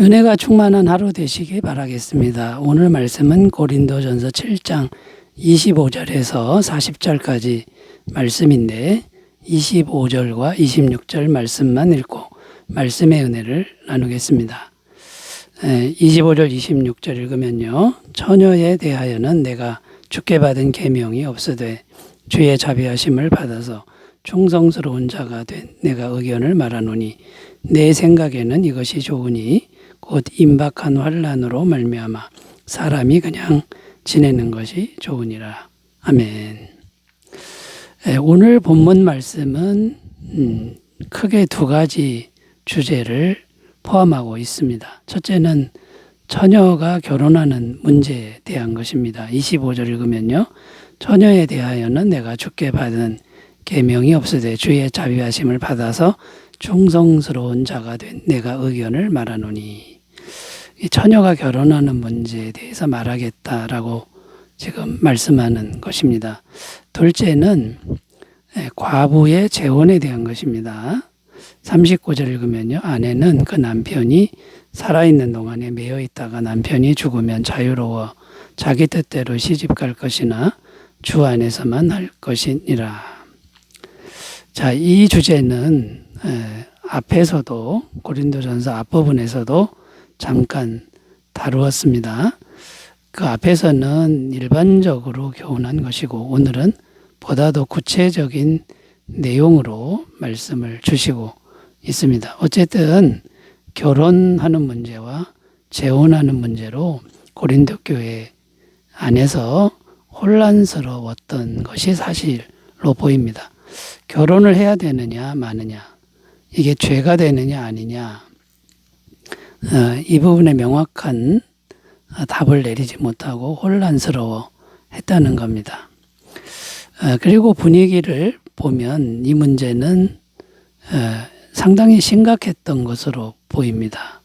은혜가 충만한 하루 되시기 바라겠습니다. 오늘 말씀은 고린도전서 7장 25절에서 40절까지 말씀인데 25절과 26절 말씀만 읽고 말씀의 은혜를 나누겠습니다. 25절 26절 읽으면요. 처녀에 대하여는 내가 주께 받은 계명이 없으되 주의 자비하심을 받아서 충성스러운 자가 된 내가 의견을 말하노니 내 생각에는 이것이 좋으니 곧 임박한 환난으로 말미암아 사람이 그냥 지내는 것이 좋으니라. 아멘. 오늘 본문 말씀은 크게 두 가지 주제를 포함하고 있습니다. 첫째는 처녀가 결혼하는 문제에 대한 것입니다. 25절 읽으면요. 처녀에 대하여는 내가 주께 받은 계명이 없으되 주의 자비하심을 받아서 충성스러운 자가 된 내가 의견을 말하노니, 이 처녀가 결혼하는 문제에 대해서 말하겠다라고 지금 말씀하는 것입니다. 둘째는 과부의 재혼에 대한 것입니다. 39절 읽으면요. 아내는 그 남편이 살아있는 동안에 매여 있다가 남편이 죽으면 자유로워 자기 뜻대로 시집갈 것이나 주 안에서만 할 것이니라. 자, 이 주제는 앞에서도 고린도전서 앞부분에서도 잠깐 다루었습니다. 그 앞에서는 일반적으로 교훈한 것이고 오늘은 보다 더 구체적인 내용으로 말씀을 주시고 있습니다. 어쨌든 결혼하는 문제와 재혼하는 문제로 고린도 교회 안에서 혼란스러웠던 것이 사실로 보입니다. 결혼을 해야 되느냐 마느냐, 이게 죄가 되느냐 아니냐, 이 부분에 명확한 답을 내리지 못하고 혼란스러워 했다는 겁니다. 그리고 분위기를 보면 이 문제는 상당히 심각했던 것으로 보입니다.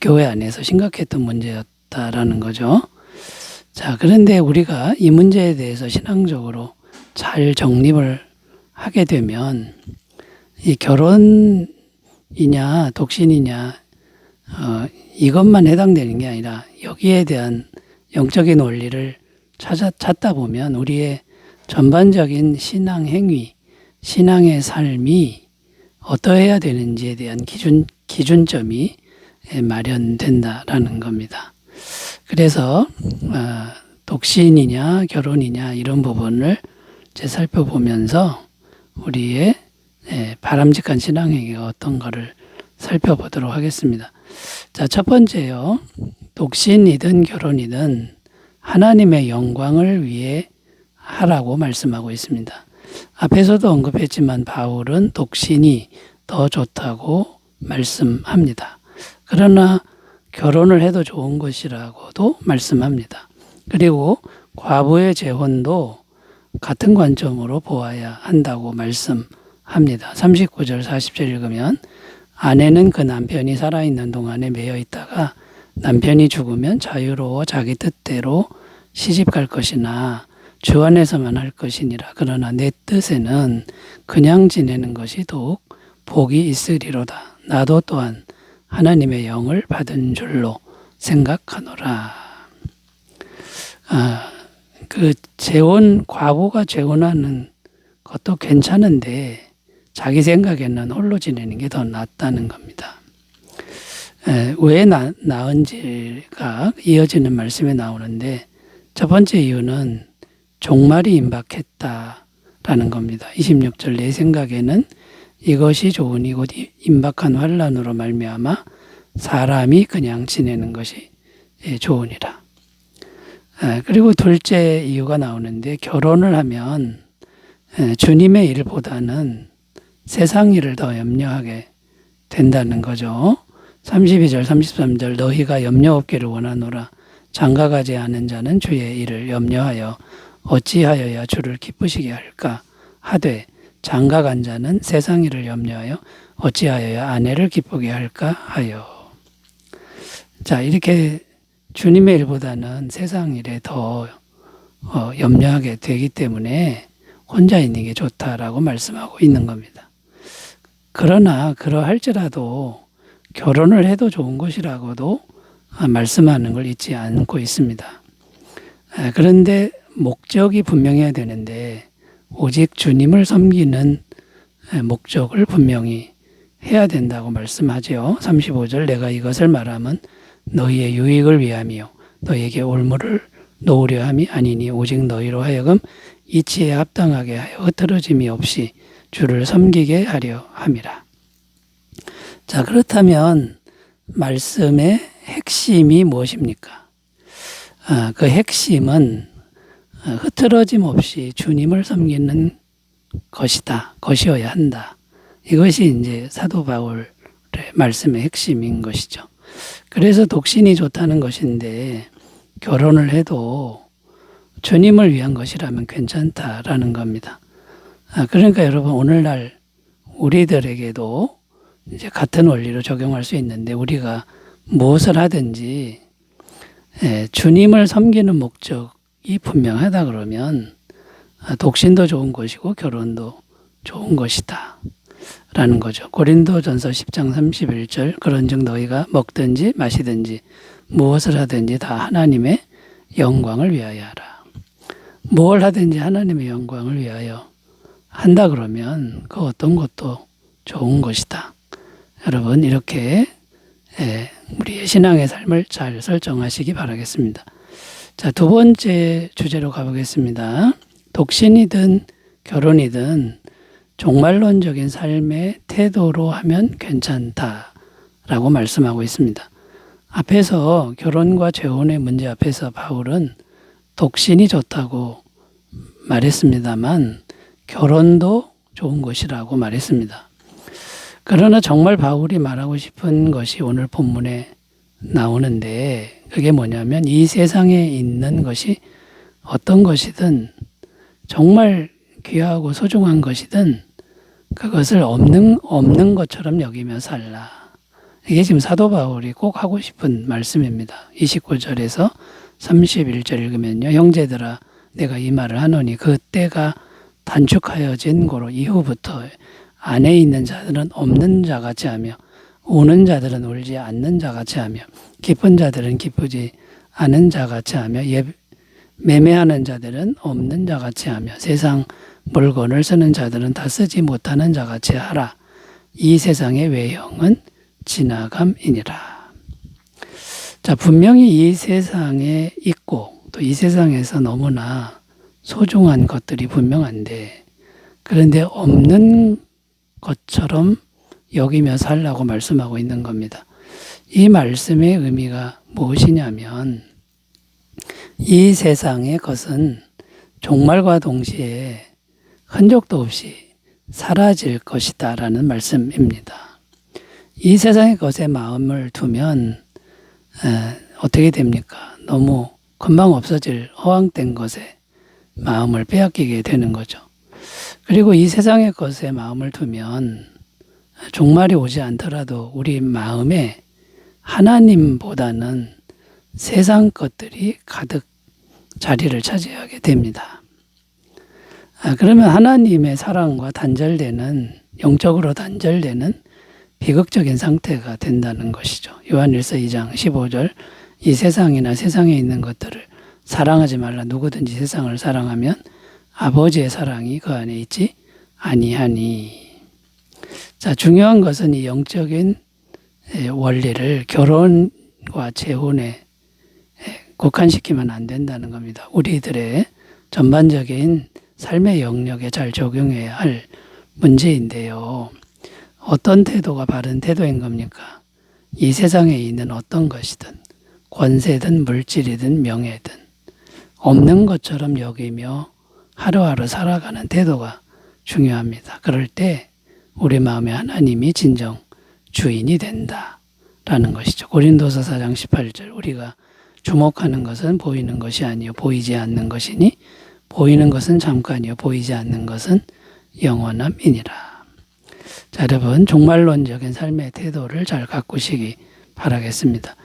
교회 안에서 심각했던 문제였다라는 거죠. 자, 그런데 우리가 이 문제에 대해서 신앙적으로 잘 정립을 하게 되면 이 결혼이냐 독신이냐 이것만 해당되는 게 아니라 여기에 대한 영적인 원리를 찾다 보면 우리의 전반적인 신앙 행위, 신앙의 삶이 어떠해야 되는지에 대한 기준점이 마련된다라는 겁니다. 그래서 독신이냐 결혼이냐 이런 부분을 살펴보면서 우리의 바람직한 신앙행위가 어떤 거를 살펴보도록 하겠습니다. 자, 첫 번째요. 독신이든 결혼이든 하나님의 영광을 위해 하라고 말씀하고 있습니다. 앞에서도 언급했지만 바울은 독신이 더 좋다고 말씀합니다. 그러나 결혼을 해도 좋은 것이라고도 말씀합니다. 그리고 과부의 재혼도 같은 관점으로 보아야 한다고 말씀합니다. 39절 40절 읽으면 아내는 그 남편이 살아있는 동안에 매여 있다가 남편이 죽으면 자유로워 자기 뜻대로 시집갈 것이나 주 안에서만 할 것이니라. 그러나 내 뜻에는 그냥 지내는 것이 더욱 복이 있으리로다. 나도 또한 하나님의 영을 받은 줄로 생각하노라. 그 과부가 재혼하는 것도 괜찮은데 자기 생각에는 홀로 지내는 게 더 낫다는 겁니다. 왜 나은지가 이어지는 말씀에 나오는데 첫 번째 이유는 종말이 임박했다라는 겁니다. 26절 내 생각에는 이것이 좋으니 곧 임박한 환난으로 말미암아 사람이 그냥 지내는 것이 좋으니라. 그리고 둘째 이유가 나오는데 결혼을 하면 주님의 일보다는 세상 일을 더 염려하게 된다는 거죠. 32절 33절 너희가 염려 없기를 원하노라. 장가가지 않은 자는 주의 일을 염려하여 어찌하여야 주를 기쁘시게 할까 하되 장가간 자는 세상 일을 염려하여 어찌하여야 아내를 기쁘게 할까 하여. 자, 이렇게 주님의 일보다는 세상 일에 더 염려하게 되기 때문에 혼자 있는 게 좋다라고 말씀하고 있는 겁니다. 그러나 그러할지라도 결혼을 해도 좋은 것이라고도 말씀하는 걸 잊지 않고 있습니다. 그런데 목적이 분명해야 되는데 오직 주님을 섬기는 목적을 분명히 해야 된다고 말씀하죠. 35절 내가 이것을 말하면 너희의 유익을 위함이요 너희에게 올무를 놓으려 함이 아니니 오직 너희로 하여금 이치에 합당하게 하여 흐트러짐이 없이 주를 섬기게 하려 함이라. 자, 그렇다면 말씀의 핵심이 무엇입니까? 그 핵심은 흐트러짐 없이 주님을 섬기는 것이어야 한다. 이것이 이제 사도 바울의 말씀의 핵심인 것이죠. 그래서 독신이 좋다는 것인데 결혼을 해도 주님을 위한 것이라면 괜찮다라는 겁니다. 그러니까 여러분 오늘날 우리들에게도 이제 같은 원리로 적용할 수 있는데 우리가 무엇을 하든지 주님을 섬기는 목적이 분명하다 그러면 독신도 좋은 것이고 결혼도 좋은 것이다 라는 거죠. 고린도전서 10장 31절 그런즉 너희가 먹든지 마시든지 무엇을 하든지 다 하나님의 영광을 위하여 하라. 뭘 하든지 하나님의 영광을 위하여 한다 그러면 그 어떤 것도 좋은 것이다. 여러분 이렇게 우리의 신앙의 삶을 잘 설정하시기 바라겠습니다. 자, 두 번째 주제로 가보겠습니다. 독신이든 결혼이든 종말론적인 삶의 태도로 하면 괜찮다라고 말씀하고 있습니다. 앞에서 결혼과 재혼의 문제 앞에서 바울은 독신이 좋다고 말했습니다만 결혼도 좋은 것이라고 말했습니다. 그러나 정말 바울이 말하고 싶은 것이 오늘 본문에 나오는데 그게 뭐냐면 이 세상에 있는 것이 어떤 것이든 정말 귀하고 소중한 것이든 그것을 없는 것처럼 여기며 살라. 이게 지금 사도 바울이 꼭 하고 싶은 말씀입니다. 29절에서 31절 읽으면요. 형제들아 내가 이 말을 하노니 그 때가 단축하여진 고로 이후부터 안에 있는 자들은 없는 자같이 하며 우는 자들은 울지 않는 자같이 하며 기쁜 자들은 기쁘지 않은 자같이 하며 매매하는 자들은 없는 자같이 하며 세상 물건을 쓰는 자들은 다 쓰지 못하는 자같이 하라. 이 세상의 외형은 지나감이니라. 자, 분명히 이 세상에 있고 또 이 세상에서 너무나 소중한 것들이 분명한데 그런데 없는 것처럼 여기며 살라고 말씀하고 있는 겁니다. 이 말씀의 의미가 무엇이냐면 이 세상의 것은 종말과 동시에 흔적도 없이 사라질 것이다 라는 말씀입니다. 이 세상의 것에 마음을 두면 어떻게 됩니까? 너무 금방 없어질 허황된 것에 마음을 빼앗기게 되는 거죠. 그리고 이 세상의 것에 마음을 두면 종말이 오지 않더라도 우리 마음에 하나님보다는 세상 것들이 가득 자리를 차지하게 됩니다. 그러면 하나님의 사랑과 단절되는 영적으로 단절되는 비극적인 상태가 된다는 것이죠. 요한일서 2장 15절 이 세상이나 세상에 있는 것들을 사랑하지 말라. 누구든지 세상을 사랑하면 아버지의 사랑이 그 안에 있지 아니하니. 자, 중요한 것은 이 영적인 원리를 결혼과 재혼에 국한시키면 안 된다는 겁니다. 우리들의 전반적인 삶의 영역에 잘 적용해야 할 문제인데요. 어떤 태도가 바른 태도인 겁니까? 이 세상에 있는 어떤 것이든 권세든 물질이든 명예든 없는 것처럼 여기며 하루하루 살아가는 태도가 중요합니다. 그럴 때 우리 마음에 하나님이 진정 주인이 된다라는 것이죠. 고린도서 4장 18절 우리가 주목하는 것은 보이는 것이 아니요 보이지 않는 것이니 보이는 것은 잠깐이요 보이지 않는 것은 영원함이니라. 자, 여러분 종말론적인 삶의 태도를 잘 가꾸시기 바라겠습니다.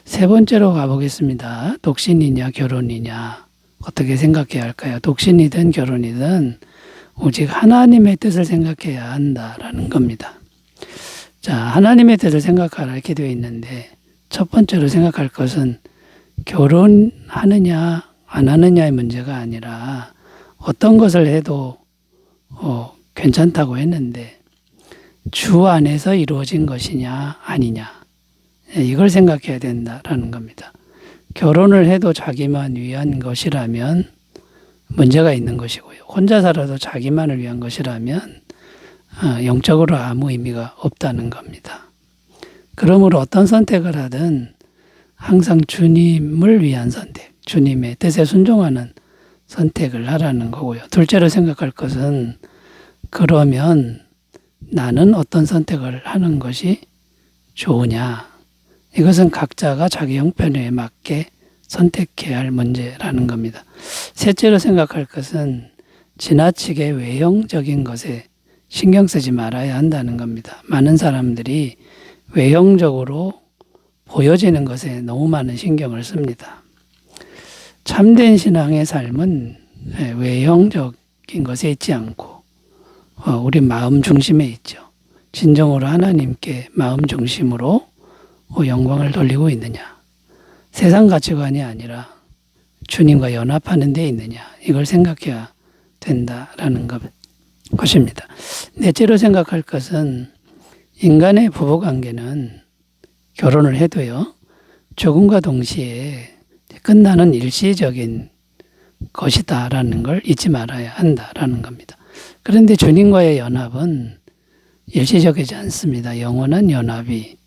세 번째로 가보겠습니다. 독신이냐 결혼이냐 어떻게 생각해야 할까요? 독신이든 결혼이든 오직 하나님의 뜻을 생각해야 한다라는 겁니다. 자, 하나님의 뜻을 생각하라 이렇게 되어 있는데 첫 번째로 생각할 것은 결혼하느냐 안 하느냐의 문제가 아니라 어떤 것을 해도 괜찮다고 했는데 주 안에서 이루어진 것이냐 아니냐 이걸 생각해야 된다라는 겁니다. 결혼을 해도 자기만 위한 것이라면 문제가 있는 것이고요. 혼자 살아도 자기만을 위한 것이라면 영적으로 아무 의미가 없다는 겁니다. 그러므로 어떤 선택을 하든 항상 주님을 위한 선택, 주님의 뜻에 순종하는 선택을 하라는 거고요. 둘째로 생각할 것은 그러면 나는 어떤 선택을 하는 것이 좋으냐. 이것은 각자가 자기 형편에 맞게 선택해야 할 문제라는 겁니다. 셋째로 생각할 것은 지나치게 외형적인 것에 신경 쓰지 말아야 한다는 겁니다. 많은 사람들이 외형적으로 보여지는 것에 너무 많은 신경을 씁니다. 참된 신앙의 삶은 외형적인 것에 있지 않고 우리 마음 중심에 있죠. 진정으로 하나님께 마음 중심으로 영광을 돌리고 있느냐. 세상 가치관이 아니라 주님과 연합하는 데 있느냐. 이걸 생각해야 된다라는 것입니다. 넷째로 생각할 것은 인간의 부부관계는 결혼을 해도요. 죽음과 동시에 끝나는 일시적인 것이다라는 걸 잊지 말아야 한다라는 겁니다. 그런데 주님과의 연합은 일시적이지 않습니다. 영원한 연합이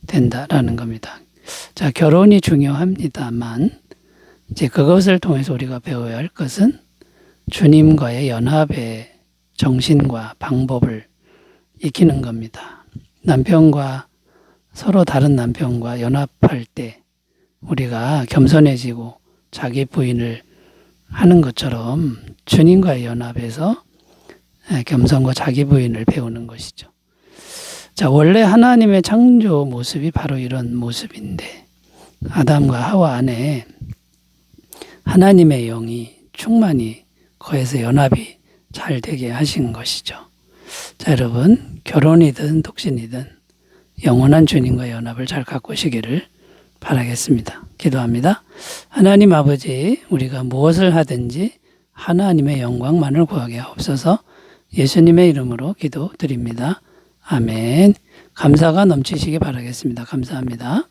된다라는 겁니다. 자, 결혼이 중요합니다만 이제 그것을 통해서 우리가 배워야 할 것은 주님과의 연합의 정신과 방법을 익히는 겁니다. 남편과 서로 다른 남편과 연합할 때 우리가 겸손해지고 자기 부인을 하는 것처럼 주님과의 연합에서 겸손과 자기 부인을 배우는 것이죠. 자, 원래 하나님의 창조 모습이 바로 이런 모습인데 아담과 하와 안에 하나님의 영이 충만히 거기서 연합이 잘 되게 하신 것이죠. 자, 여러분 결혼이든 독신이든 영원한 주님과 연합을 잘 가꾸시기를 바라겠습니다. 기도합니다. 하나님 아버지, 우리가 무엇을 하든지 하나님의 영광만을 구하게 하옵소서. 예수님의 이름으로 기도드립니다. 아멘. 감사가 넘치시기 바라겠습니다. 감사합니다.